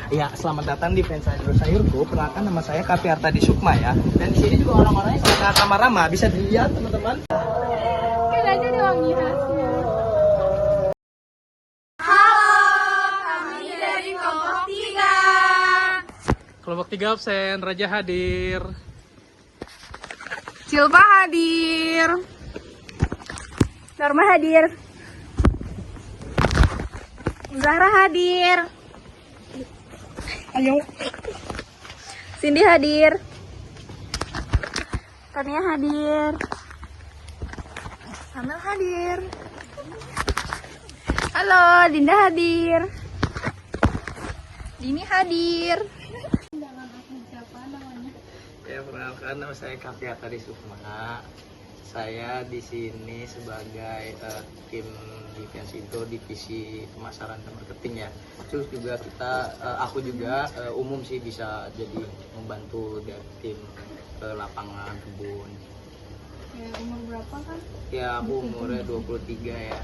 Ya, selamat datang di Fans Sayurku. Perkenalkan, nama saya Kapi Artadi Sukma ya. Dan di sini juga orang-orangnya sangat ramah-ramah. Bisa dilihat teman-teman. Kan aja di wangi khasnya. Kelompok 3 absen, Raja hadir. Silva hadir. Norma hadir. Zahra hadir. Ayo. Cindy hadir. Tania hadir. Amel hadir. Halo, Dinda hadir. Dini hadir. Ya, perkenalkan, nama saya Kapi Artadi Sukma. Saya di sini sebagai tim defense itu divisi pemasaran dan marketing ya. Terus juga aku juga umum sih bisa jadi membantu dari tim ke lapangan kebun. Ya, umur berapa kan? Ya, aku umurnya 23 ya.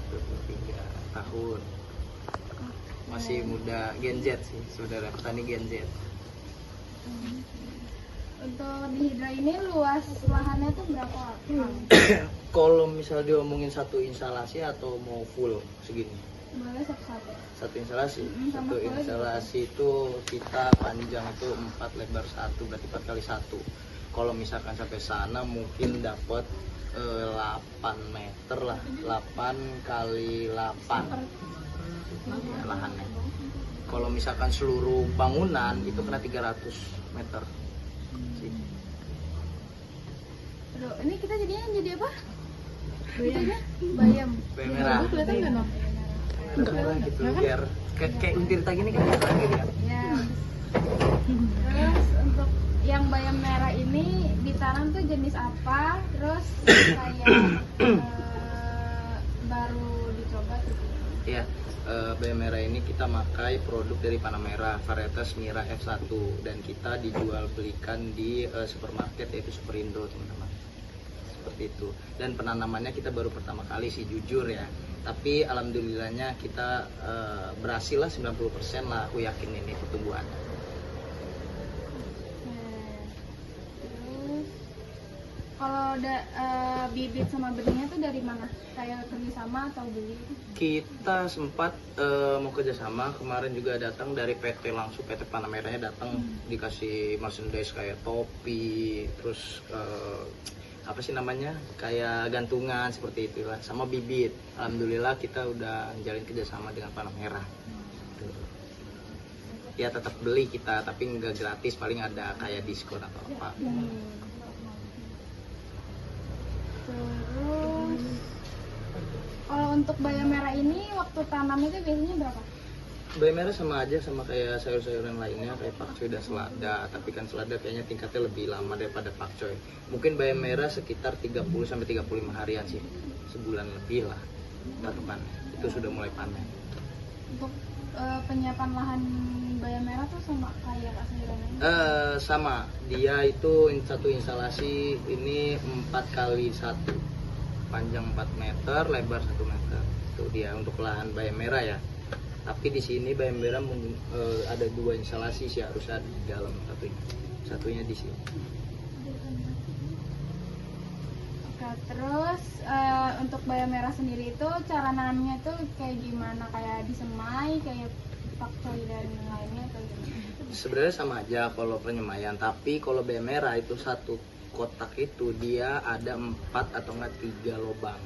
23 tahun. Masih muda, Gen Z sih, saudara petani Gen Z. Untuk di Hidra ini luas lahannya tuh berapa? Kalau misal diomongin satu instalasi atau mau full segini? Boleh satu-satu. Satu instalasi. Sama Satu full instalasi itu kita panjang itu 4, lebar 1, berarti 4 kali 1. Kalau misalkan sampai sana mungkin dapat 8 meter lah, 8 kali 8 ya, lahannya. Kalau misalkan seluruh bangunan itu kena 300 meter. Aduh, ini kita jadinya jadi apa? Bayam. Bayam. Bayam merah. Kelihatan nggak, Nom? Merah gitu, biar kayak untirta gini kan gitu ya. Ya. Terus untuk yang bayam merah ini ditanam tuh jenis apa? Terus kayak baru dicoba gitu. Iya, bayam merah ini kita pakai produk dari Panamera, varietas Mira F1, dan kita dijual belikan di supermarket yaitu Superindo, teman-teman. Seperti itu. Dan penanamannya kita baru pertama kali sih, jujur ya. Tapi alhamdulillahnya kita berhasil lah 90% lah, aku yakin ini pertumbuhannya. Terus kalau bibit sama benihnya tuh dari mana? Kayak kerjasama atau beli? Kita sempat mau kerjasama, kemarin juga datang dari PT langsung, PT Panameranya datang, dikasih merchandise kayak topi, terus apa sih namanya, kayak gantungan seperti itulah, sama bibit. Alhamdulillah kita udah menjalin kerjasama dengan Panamera. Ya tetap beli kita, tapi nggak gratis, paling ada kayak diskon atau apa. Terus kalau untuk bayam merah ini waktu tanam itu biasanya berapa? Bayam merah sama aja, sama kayak sayur-sayuran lainnya, kayak pakcoy dan selada. Tapi kan selada kayaknya tingkatnya lebih lama daripada pakcoy. Mungkin bayam merah sekitar 30-35 harian sih, sebulan lebih lah tatapannya. Itu sudah mulai panen. Untuk penyiapan lahan bayam merah tuh sama kayak sayuran lain? Sama, dia itu satu instalasi ini 4 kali 1, panjang 4 meter, lebar 1 meter. Itu dia untuk lahan bayam merah ya. Tapi di sini bayam merah ada 2 instalasi sih, harus ada di dalam satunya di sini. Oke, terus untuk bayam merah sendiri itu cara nanamnya itu kayak gimana? Kayak disemai, kayak pakcoy dan lainnya atau gimana? Sebenarnya sama aja kalau penyemaian, tapi kalau bayam merah itu satu kotak itu dia ada 4 atau enggak 3 lubang.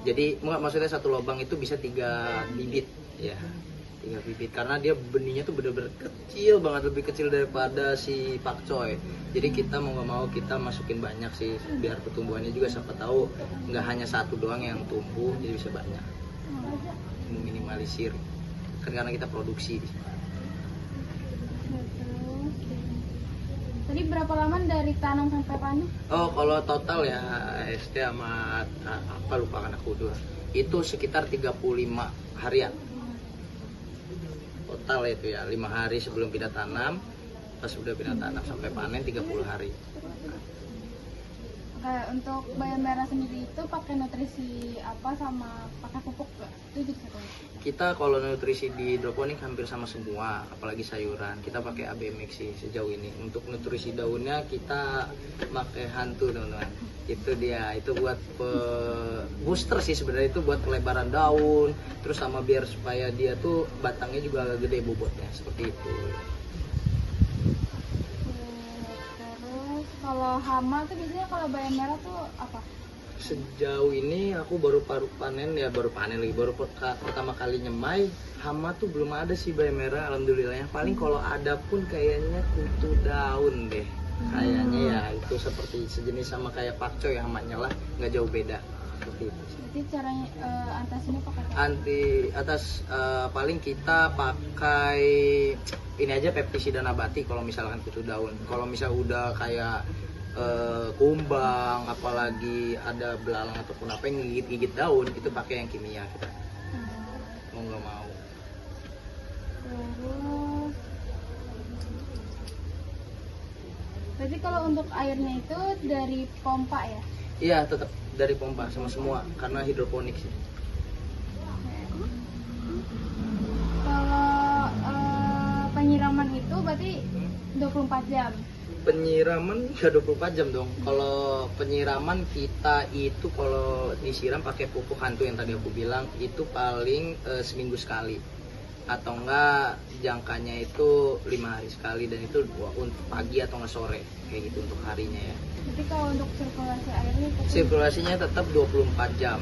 Jadi maksudnya satu lubang itu bisa 3 bibit ya, 3 bibit, karena dia benihnya tuh bener-bener kecil banget, lebih kecil daripada si pakcoy. Jadi kita mau nggak mau kita masukin banyak sih, biar pertumbuhannya juga siapa tahu nggak hanya satu doang yang tumbuh, jadi bisa banyak, meminimalisir kan karena kita produksi di sini. Tadi berapa lama dari tanam sampai panen? Oh, kalau total ya SD sama apa lupa kan aku dua, itu sekitar 35 harian total itu ya, 5 hari sebelum kita tanam, pas udah kita tanam sampai panen 30 hari. Kayak untuk bayam merah sendiri itu pakai nutrisi apa sama pakai pupuk gak? Itu jadi satu. Kita kalau nutrisi di hidroponik hampir sama semua, apalagi sayuran. Kita pakai ABMX sih sejauh ini. Untuk nutrisi daunnya kita pakai hantu teman-teman. Itu dia, itu buat booster sih sebenarnya, itu buat pelebaran daun, terus sama biar supaya dia tuh batangnya juga agak gede bobotnya, seperti itu. Terus kalau hama tuh biasanya kalau bayam merah tuh apa? Sejauh ini aku baru panen lagi, baru pertama kali nyemai. Hama tuh belum ada sih bayam merah, alhamdulillah. Yang paling kalau ada pun kayaknya kutu daun deh. Kayaknya ya itu seperti sejenis sama kayak pakcoy, hamanya lah, nggak jauh beda. Seperti itu. Jadi caranya antasinnya pakai apa? Paling kita pakai ini aja, pestisida nabati kalau misalkan kutu daun. Kalau misal udah kayak kumbang, apalagi ada belalang ataupun apa yang gigit daun, itu pakai yang kimia kita. Mau nggak mau. Terus berarti kalau untuk airnya itu dari pompa ya? Iya, tetap dari pompa sama semua karena hidroponik sih. Kalau penyiraman itu berarti 24 jam. Penyiraman nggak 24 jam dong. Kalau penyiraman kita itu kalau disiram pakai pupuk hantu yang tadi aku bilang itu paling seminggu sekali, atau enggak jangkanya itu 5 hari sekali, dan itu untuk pagi atau enggak sore kayak gitu untuk harinya ya. Jadi kalau untuk sirkulasi airnya itu Sirkulasinya tetap 24 jam,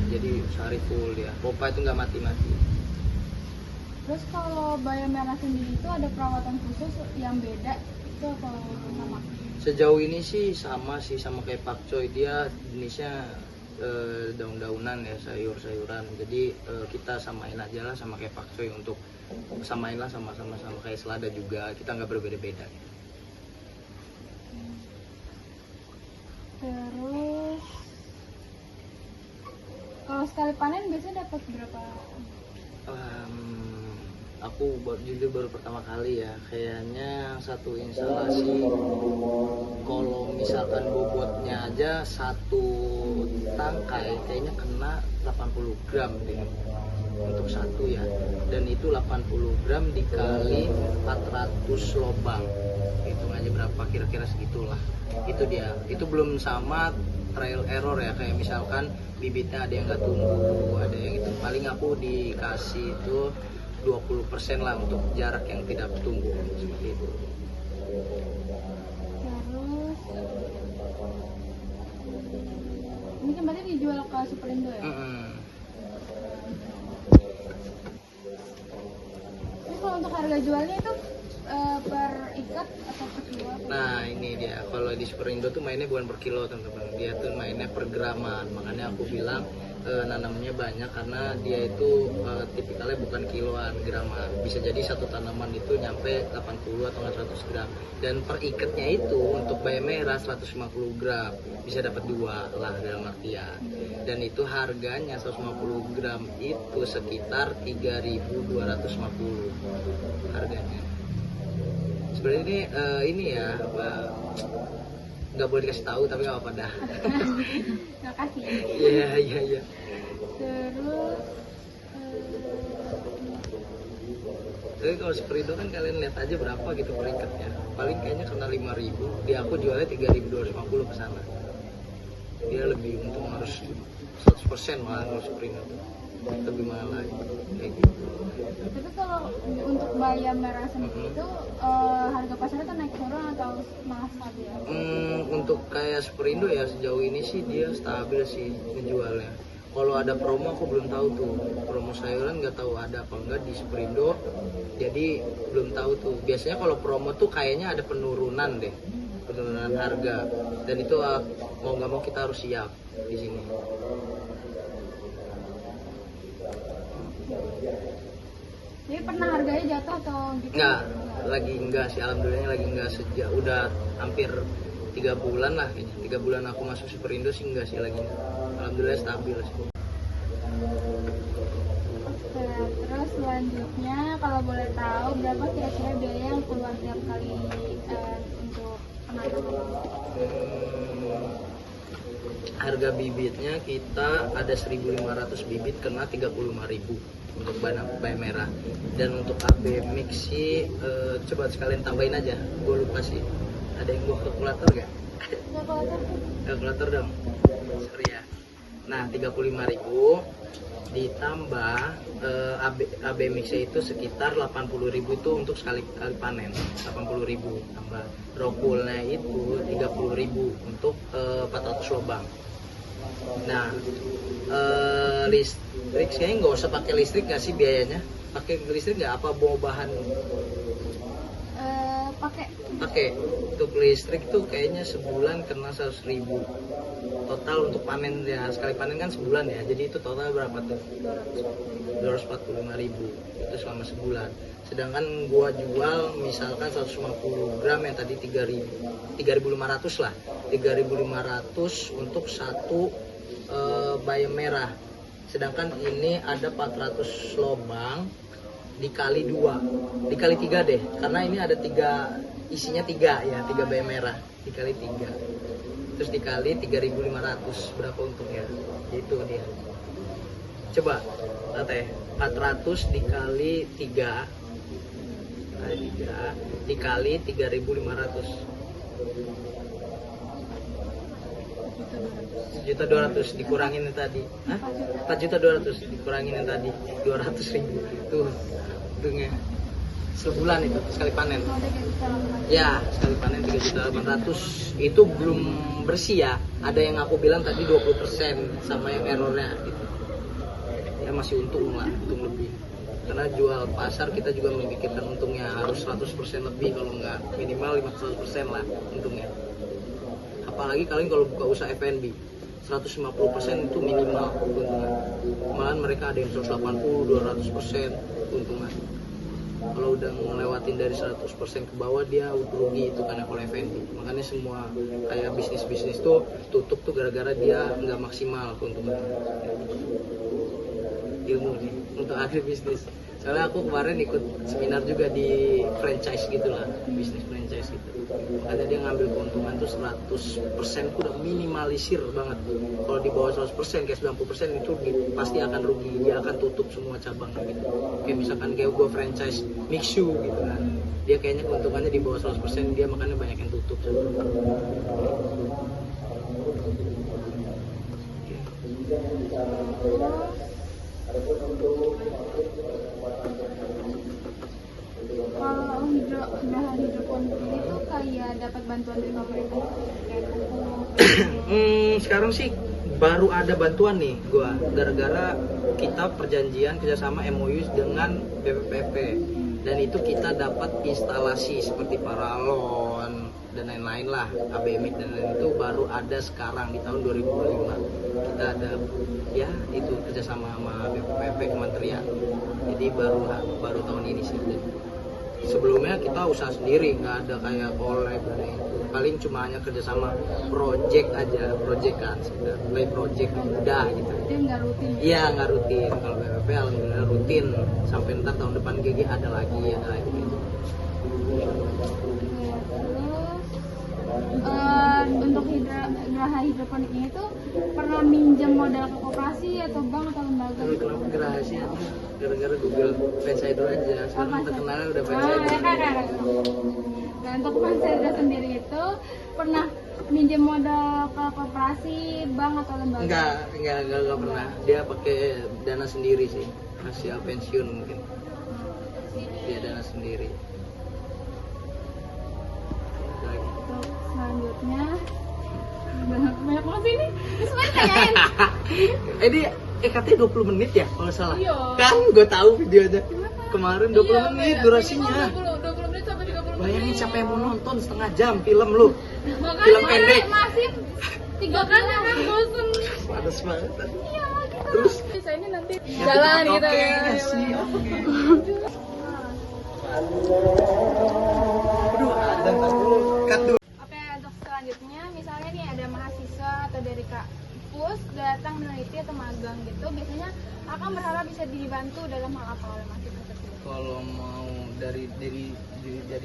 jadi sehari full ya. Pompa itu nggak mati-mati. Terus kalau bayam merah sendiri itu ada perawatan khusus yang beda itu kalau sama? Sejauh ini sih sama kayak pakcoy, dia jenisnya daun-daunan ya, sayur-sayuran. Jadi kita samain aja lah sama kayak pakcoy, untuk samain lah sama-sama kayak selada juga, kita nggak berbeda-beda. Terus kalau sekali panen biasanya dapat berapa? Aku jujur baru pertama kali ya, kayaknya satu instalasi kalau misalkan bobotnya aja satu tangkai kayaknya kena 80 gram deh untuk satu ya, dan itu 80 gram dikali 400 lobang, hitung aja berapa, kira-kira segitulah. Itu dia, itu belum sama trial error ya, kayak misalkan bibitnya ada yang nggak tumbuh, ada yang itu, paling aku dikasih itu 20% lah untuk jarak yang tidak tumbuh, seperti itu. Terus ini kan berarti dijual ke Superindo ya? Tapi kalau untuk harga jualnya itu per ikat atau per kilo? Nah ini dia, kalau di Superindo tuh mainnya bukan per kilo teman-teman, dia tuh mainnya per graman. Makanya aku bilang nanamnya banyak karena dia itu tipikalnya bukan kiloan, graman. Bisa jadi satu tanaman itu nyampe 80 atau 100 gram, dan per ikatnya itu untuk bayam merah 150 gram, bisa dapat 2 lah dalam artian. Dan itu harganya 150 gram itu sekitar 3.250 harganya. Sebenarnya ini ya nggak boleh dikasih tahu, tapi nggak apa-apa dah. Makasih. Iya. Terus tapi kalau Superindo kan kalian lihat aja berapa gitu per ikatnya, paling kayaknya kena 5.000, di aku jualnya 3.250 ke sana. Dia lebih untung, harus 100% malah kalau Superindo lebih mahal lagi kayak gitu. tapi kalau untuk bayam merah sendiri itu harga pasarnya tuh naik turun atau malah stabil? Untuk kayak Superindo ya sejauh ini sih dia stabil sih menjualnya. Kalau ada promo aku belum tahu tuh, promo sayuran nggak tahu ada apa enggak di Superindo, jadi belum tahu tuh. Biasanya kalau promo tuh kayaknya ada penurunan deh, penurunan harga, dan itu mau nggak mau kita harus siap di sini. Jadi pernah harganya jatuh atau gitu? Enggak sih, alhamdulillah lagi enggak, sejak udah hampir 3 bulan lah kayaknya. 3 bulan aku masuk Superindo sih enggak sih lagi. Alhamdulillah stabil sih. Oke, terus selanjutnya kalau boleh tahu berapa kira-kira biaya yang keluar tiap kali untuk penanaman? harga bibitnya kita ada 1.500 bibit kena 35.000 untuk bayam merah. Dan untuk AB mix sih coba sekalian tambahin aja, gue lupa sih, ada yang gue kalkulator gak? Kalkulator dong, sorry ya. Nah 35.000 ditambah AB mixnya itu sekitar 80.000 itu untuk sekali panen, 80.000 tambah rokulnya itu 30.000 untuk 400 lubang. Nah listrik kayaknya nggak usah pakai listrik nggak sih biayanya? Pakai listrik nggak, apa bawa bahan? Pakai untuk listrik tuh kayaknya sebulan kena 100.000 total untuk panen ya, sekali panen kan sebulan ya, jadi itu total berapa tuh? 245.000 itu selama sebulan. Sedangkan gua jual misalkan 150 gram yang tadi 3.500 lah, 3.500 untuk satu bayam merah. Sedangkan ini ada 400 lubang dikali 2, dikali 3 deh, karena ini ada 3, isinya 3 ya, 3 bayam merah dikali 3, terus dikali 3.500, berapa untungnya? Itu dia. Coba Teh, 400 dikali 3 dikali 3.500, 1.200.000 dikurangin yang tadi, 4.200.000 dikurangin yang tadi 200.000 tuh untungnya sebulan itu sekali panen. Ya sekali panen 3.800.000 itu belum bersih ya, ada yang aku bilang tadi 20% sama yang errornya gitu. Ya masih untung lah, untung lebih, karena jual pasar kita juga memikirkan untungnya harus 100% lebih, kalau nggak minimal 500% lah untungnya. Apalagi kalian kalau buka usaha F&B 150% itu minimal keuntungan, malahan mereka ada yang 180-200% keuntungan. Kalau udah ngelewatin dari 100% ke bawah dia rugi itu karena kalau F&B. Makanya semua kayak bisnis-bisnis tuh tutup tuh gara-gara dia nggak maksimal keuntungan. Ilmu nih untuk agribisnis. Soalnya aku kemarin ikut seminar juga di franchise gitulah, bisnis franchise gitu. Makanya dia ngambil keuntungan tuh 100% udah minimalisir banget. Kalau di bawah 100% kayak 90% itu pasti akan rugi, dia akan tutup semua cabang gitu. Kayak misalkan kayak gue franchise Mixu gitu kan, dia kayaknya keuntungannya di bawah 100%, dia makanya banyak yang tutup. Kalau hidroponik itu kayak dapat bantuan dari pemerintah kayak pupuk. Sekarang sih baru ada bantuan nih gua, gara-gara kita perjanjian kerjasama MOU dengan BPPP, dan itu kita dapat instalasi seperti paralon dan lain-lain lah, ABMIC dan lain itu baru ada sekarang di tahun 2025. Kita ada ya itu kerjasama sama BPPP kementerian, jadi baru tahun ini sih. Sebelumnya kita usaha sendiri, nggak ada kayak collab dan itu, paling cuma hanya kerjasama project aja, project kan, by project udah gitu. Itu nggak rutin. Iya nggak rutin. Kalau BPP alhamdulillah rutin, sampai ntar tahun depan GG ada lagi gitu. Untuk geraha hidroponiknya itu pernah minjem modal ke koperasi atau bank atau lembaga? Tapi kenapa geraha sih? Gara-gara Google Fansider aja. Sekarang terkenalnya udah Ya Fansider. kan. Nah, untuk Fansider sendiri itu pernah minjem modal ke koperasi, bank atau lembaga? Enggak pernah. Dia pakai dana sendiri sih. Hasil pensiun mungkin. Dia dana sendiri. Untuk selanjutnya banyak banget sih ini. Ini semuanya tanyain. Ini katanya 20 menit ya kalau salah. Iya. Kan gue tahu videonya. Kemarin 20 menit durasinya. 20 menit sampai 30 menit. Bayangin siapa yang mau nonton setengah jam film lu. Makanya Film pendek. masih 30 kan bosen. Panas banget. Iya gitu. Terus Bisa ini nanti ya, jalan oke, gitu ya. sih. Aduh, ada dulu. Cut dulu. Oke, untuk selanjutnya misalnya nih ada mahasiswa atau dari kampus datang meneliti atau magang gitu, biasanya akan berharap bisa dibantu dalam hal apa oleh mahasiswa tersebut? Kalau mau dari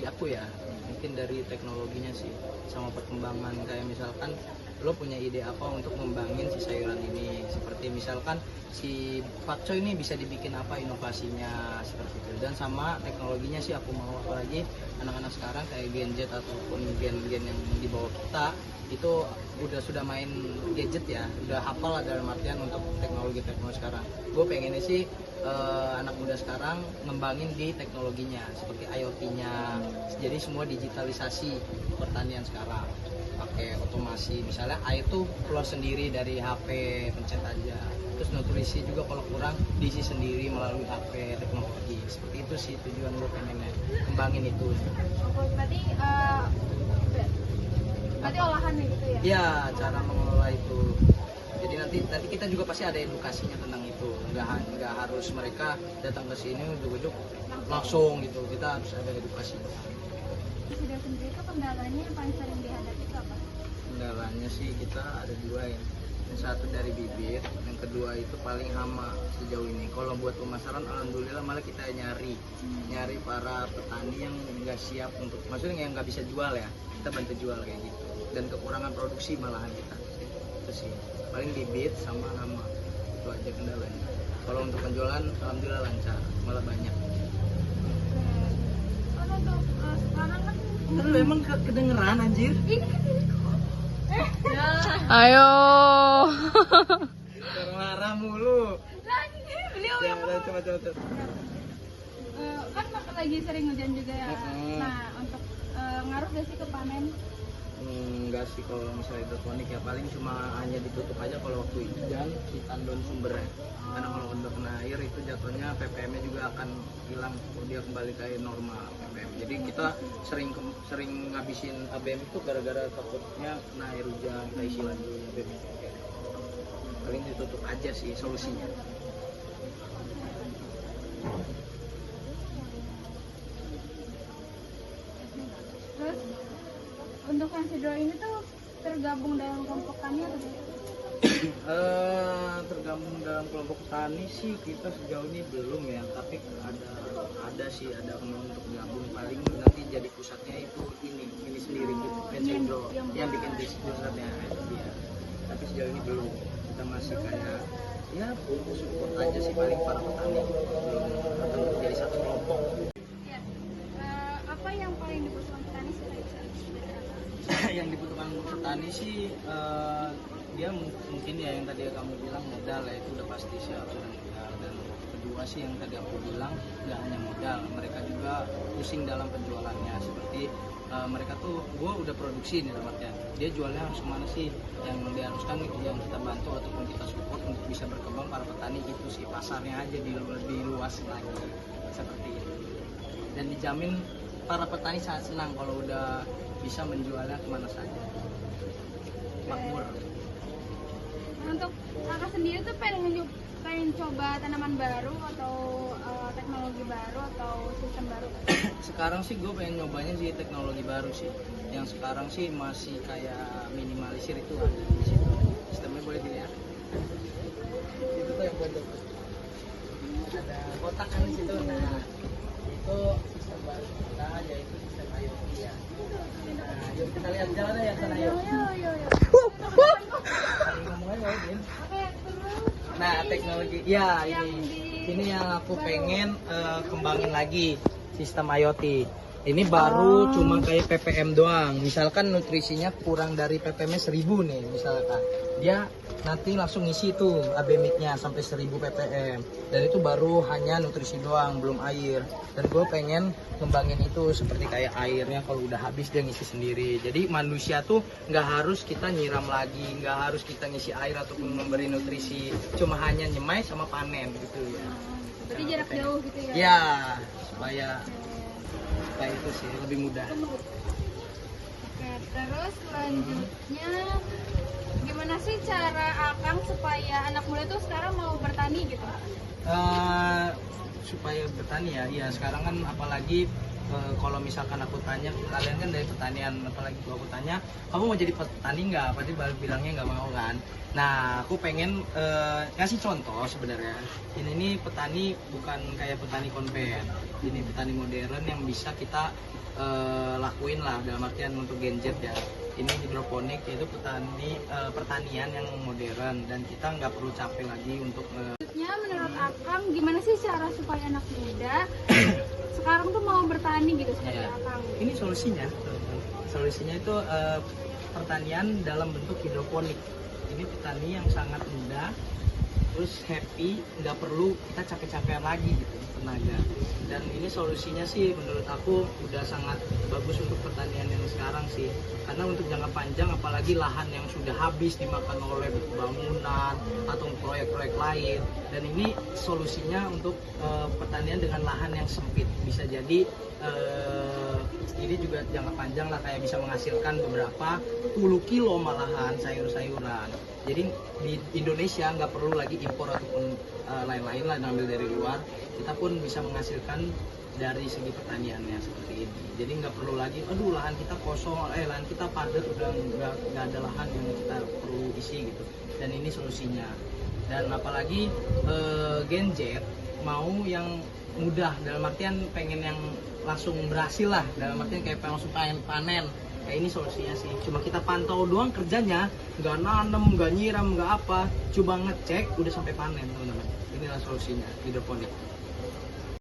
aku ya, mungkin dari teknologinya sih, sama perkembangan kayak misalkan lo punya ide apa untuk ngembangin si sayuran ini. Seperti misalkan si pakcoy ini bisa dibikin apa inovasinya seperti itu. Dan sama teknologinya sih aku mau, apalagi anak-anak sekarang kayak Gen Z ataupun gen-gen yang di bawah kita itu sudah main gadget ya, udah hafal lah dalam artian untuk teknologi sekarang. Gue pengennya sih anak muda sekarang ngembangin di teknologinya seperti IoT-nya, jadi semua digitalisasi pertanian sekarang pakai otomasi. Misalnya air tuh keluar sendiri dari HP, pencet aja. Terus nutrisi juga kalau kurang diisi sendiri melalui HP teknologi. Seperti itu sih tujuan gue pengennya kembangin itu. Berarti olahannya gitu ya? Ya, cara mengelola itu. Jadi nanti kita juga pasti ada edukasinya tentang itu. Nggak harus mereka datang ke sini ujuk-ujuk langsung gitu. Kita harus ada edukasi. Sudah sendiri itu kendalanya yang paling sering dihadapi itu apa? Kendalanya sih kita ada dua ya. Yang satu dari bibit, yang kedua itu paling hama sejauh ini. Kalau buat pemasaran alhamdulillah malah kita nyari para petani yang nggak siap untuk, maksudnya yang nggak bisa jual ya, kita bantu jual kayak gitu. Dan kekurangan produksi malahan kita. Itu sih paling bibit sama hama, itu aja kendalanya. Kalau untuk penjualan alhamdulillah lancar, malah banyak. Kalau untuk sekarang kan Lu emang kedengeran anjir? Ayo. Marah mulu. beliau Ya, yang udah, coba. kan lagi sering hujan juga ya. Mm-mm. Nah, untuk ngaruh gak sih ke panen? Enggak sih kalau misalnya hidroponik ya, paling cuma hanya ditutup aja kalau waktu hujan si tandon sumbernya. Karena kalau udah kena air itu jatuhnya PPM-nya juga akan hilang kalau dia kembali ke air normal PPM. Jadi kita sering ngabisin ABM itu gara-gara takutnya kena air hujan, kita isi lagi ABM. Paling ditutup aja sih solusinya. Terus untuk yang sidro ini tuh tergabung dalam kelompok tani atau tidak? Tergabung dalam kelompok tani sih kita sejauh ini belum ya, tapi ada sih ada kemauan untuk gabung. Paling nanti jadi pusatnya itu ini sendiri gitu, Pensendro yang bikin pusatnya itu dia. Tapi sejauh ini belum, kita masih kayak ya support aja sih paling para petani, belum datang untuk jadi satu kelompok. Ya. Apa yang paling dibutuhkan petani supaya bisa bergerak? Yang dibutuhkan petani sih dia mungkin ya yang tadi kamu bilang modal ya, itu udah pasti sih harus ada modal. Dan kedua sih yang tadi aku bilang nggak hanya modal, mereka juga pusing dalam penjualannya. Seperti mereka tuh, gue udah produksi nih dalam artian dia jualnya harus kemana sih, yang diharuskan yang kita bantu ataupun kita support untuk bisa berkembang para petani itu sih, pasarnya aja lebih luas lagi seperti itu. Dan dijamin para petani sangat senang kalau udah bisa menjualnya kemana saja, makmur. Untuk kakak sendiri tuh pengen coba tanaman baru atau teknologi baru atau sistem baru? Sekarang sih gue pengen nyobanya sih teknologi baru sih. Yang sekarang sih masih kayak minimalisir itu ada di situ. Sistemnya boleh dilihat. Itu tuh yang bentuk. Ada kotak kan di situ. Nah, itu sistem baru kita, yaitu sistem IoT ya. Nah, yuk kita lihat jalannya ya sana yuk. Yo. Ngomong aja, Din. Oke, terus Nah, teknologi ya ini yang aku pengen kembangin lagi, sistem IoT. Ini baru cuma kayak PPM doang. Misalkan nutrisinya kurang dari PPM-nya 1000 nih misalkan. Dia nanti langsung ngisi tuh ABMIC-nya sampai 1000 ppm. Dan itu baru hanya nutrisi doang, belum air. Dan gue pengen kembangin itu seperti kayak airnya kalau udah habis dia ngisi sendiri. Jadi manusia tuh nggak harus kita nyiram lagi, nggak harus kita ngisi air ataupun memberi nutrisi. Cuma hanya nyemai sama panen gitu ya. berarti jarak jauh gitu ya? Ya, supaya itu sih lebih mudah. Oke, terus selanjutnya gimana sih cara Akang supaya anak muda tuh sekarang mau bertani gitu? Supaya bertani ya sekarang kan apalagi kalau misalkan aku tanya, kalian kan dari pertanian, apalagi aku tanya kamu mau jadi petani nggak, pasti bilangnya nggak mau kan. Nah aku pengen ngasih contoh sebenarnya, ini petani bukan kayak petani konven, ini petani modern yang bisa kita lakuin lah dalam artian untuk Gen Z ya. Ini hidroponik, yaitu pertanian yang modern, dan kita nggak perlu capek lagi untuk Maksudnya menurut Akang gimana sih cara supaya anak muda sekarang tuh mau bertani gitu seperti Ya. Akang? Ini solusinya. Solusinya itu pertanian dalam bentuk hidroponik. Ini petani yang sangat mudah, terus happy, nggak perlu kita capek-capekan lagi gitu tenaga. Dan ini solusinya sih menurut aku udah sangat bagus untuk pertanian yang sekarang sih. Karena untuk jangka panjang, apalagi lahan yang sudah habis dimakan oleh bangunan atau proyek-proyek lain. Dan ini solusinya untuk pertanian dengan lahan yang sempit. Bisa jadi ini juga jangka panjang lah, kayak bisa menghasilkan beberapa puluh kilo malahan sayur-sayuran. Jadi di Indonesia nggak perlu lagi impor ataupun lain-lain lah ngambil dari luar. Kita pun bisa menghasilkan dari segi pertaniannya seperti ini. Jadi nggak perlu lagi, aduh lahan kita kosong, lahan kita padat, udah nggak ada lahan yang kita perlu isi gitu. Dan ini solusinya. Dan apalagi Gen Z mau yang mudah, dalam artian pengen yang langsung berhasil lah, dalam artian kayak langsung panen. Kayak ini solusinya sih, cuma kita pantau doang kerjanya, nggak nanem, nggak nyiram, nggak apa, coba ngecek udah sampai panen teman-teman. Inilah solusinya hidroponik.